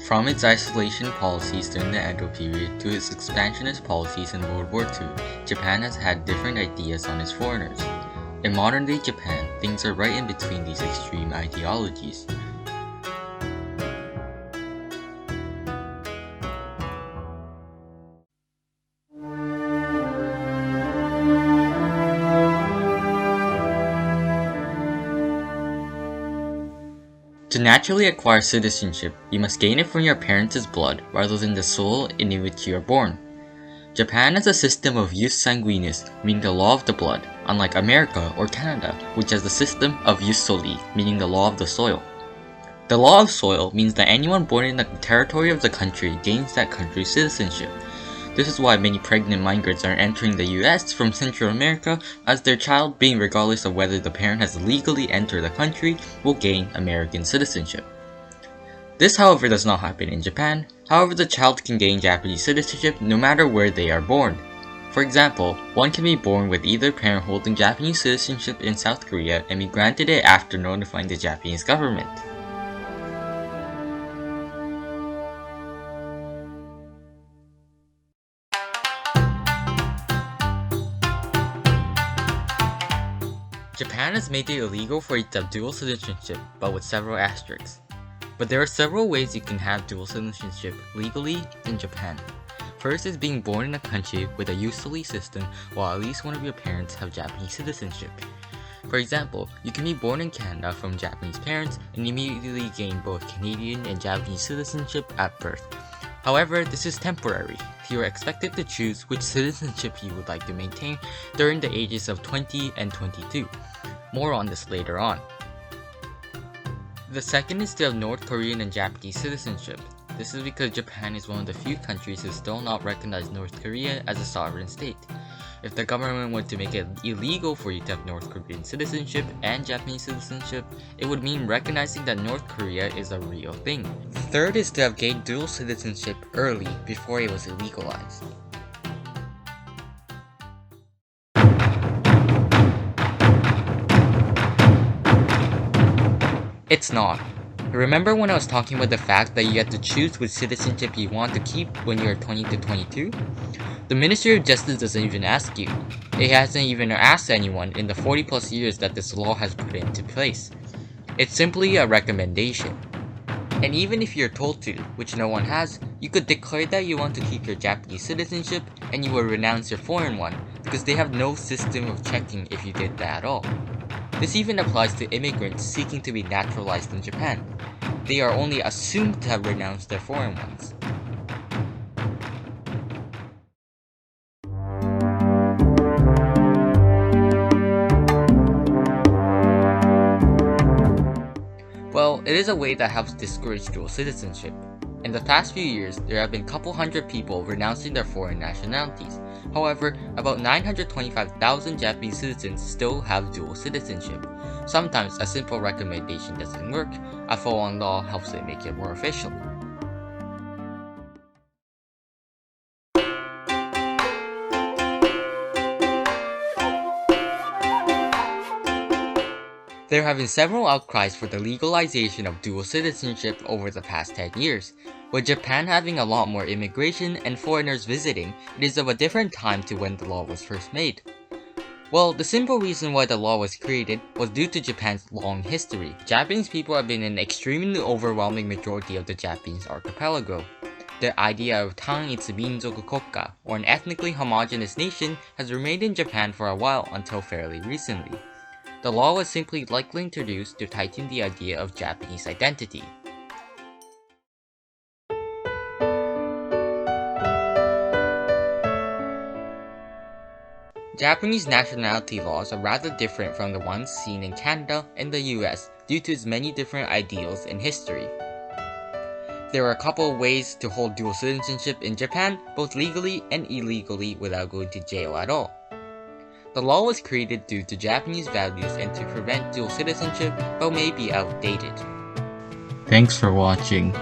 From its isolation policies during the Edo period to its expansionist policies in World War II, Japan has had different ideas on its foreigners. In modern-day Japan, things are right in between these extreme ideologies. To naturally acquire citizenship, you must gain it from your parents' blood rather than the soil in which you are born. Japan has a system of jus sanguinis, meaning the law of the blood, unlike America or Canada, which has the system of jus soli, meaning the law of the soil. The law of soil means that anyone born in the territory of the country gains that country's citizenship. This is why many pregnant migrants are entering the US from Central America, as their child, being regardless of whether the parent has legally entered the country, will gain American citizenship. This, however, does not happen in Japan. However, the child can gain Japanese citizenship no matter where they are born. For example, one can be born with either parent holding Japanese citizenship in South Korea and be granted it after notifying the Japanese government. Japan has made it illegal for you to have dual citizenship, but with several asterisks. But there are several ways you can have dual citizenship legally in Japan. First is being born in a country with a jus soli system while at least one of your parents have Japanese citizenship. For example, you can be born in Canada from Japanese parents and immediately gain both Canadian and Japanese citizenship at birth. However, this is temporary. You are expected to choose which citizenship you would like to maintain during the ages of 20 and 22. More on this later on. The second is to have North Korean and Japanese citizenship. This is because Japan is one of the few countries who still not recognize North Korea as a sovereign state. If the government were to make it illegal for you to have North Korean citizenship and Japanese citizenship, it would mean recognizing that North Korea is a real thing. The third is to have gained dual citizenship early before it was illegalized. It's not. Remember when I was talking about the fact that you have to choose which citizenship you want to keep when you're 20 to 22? The Ministry of Justice doesn't even ask you. It hasn't even asked anyone in the 40 plus years that this law has put into place. It's simply a recommendation. And even if you're told to, which no one has, you could declare that you want to keep your Japanese citizenship and you will renounce your foreign one because they have no system of checking if you did that at all. This even applies to immigrants seeking to be naturalized in Japan. They are only assumed to have renounced their foreign ones. Well, it is a way that helps discourage dual citizenship. In the past few years, there have been a couple hundred people renouncing their foreign nationalities. However, about 925,000 Japanese citizens still have dual citizenship. Sometimes a simple recommendation doesn't work. A full-on law helps it make it more official. There have been several outcries for the legalization of dual citizenship over the past 10 years. With Japan having a lot more immigration and foreigners visiting, it is of a different time to when the law was first made. Well, the simple reason why the law was created was due to Japan's long history. Japanese people have been an extremely overwhelming majority of the Japanese archipelago. The idea of Tanitsu Minzoku Kokka, or an ethnically homogeneous nation, has remained in Japan for a while until fairly recently. The law was simply likely introduced to tighten the idea of Japanese identity. Japanese nationality laws are rather different from the ones seen in Canada and the US due to its many different ideals and history. There are a couple of ways to hold dual citizenship in Japan, both legally and illegally without going to jail at all. The law was created due to Japanese values and to prevent dual citizenship, but may be outdated. Thanks for watching.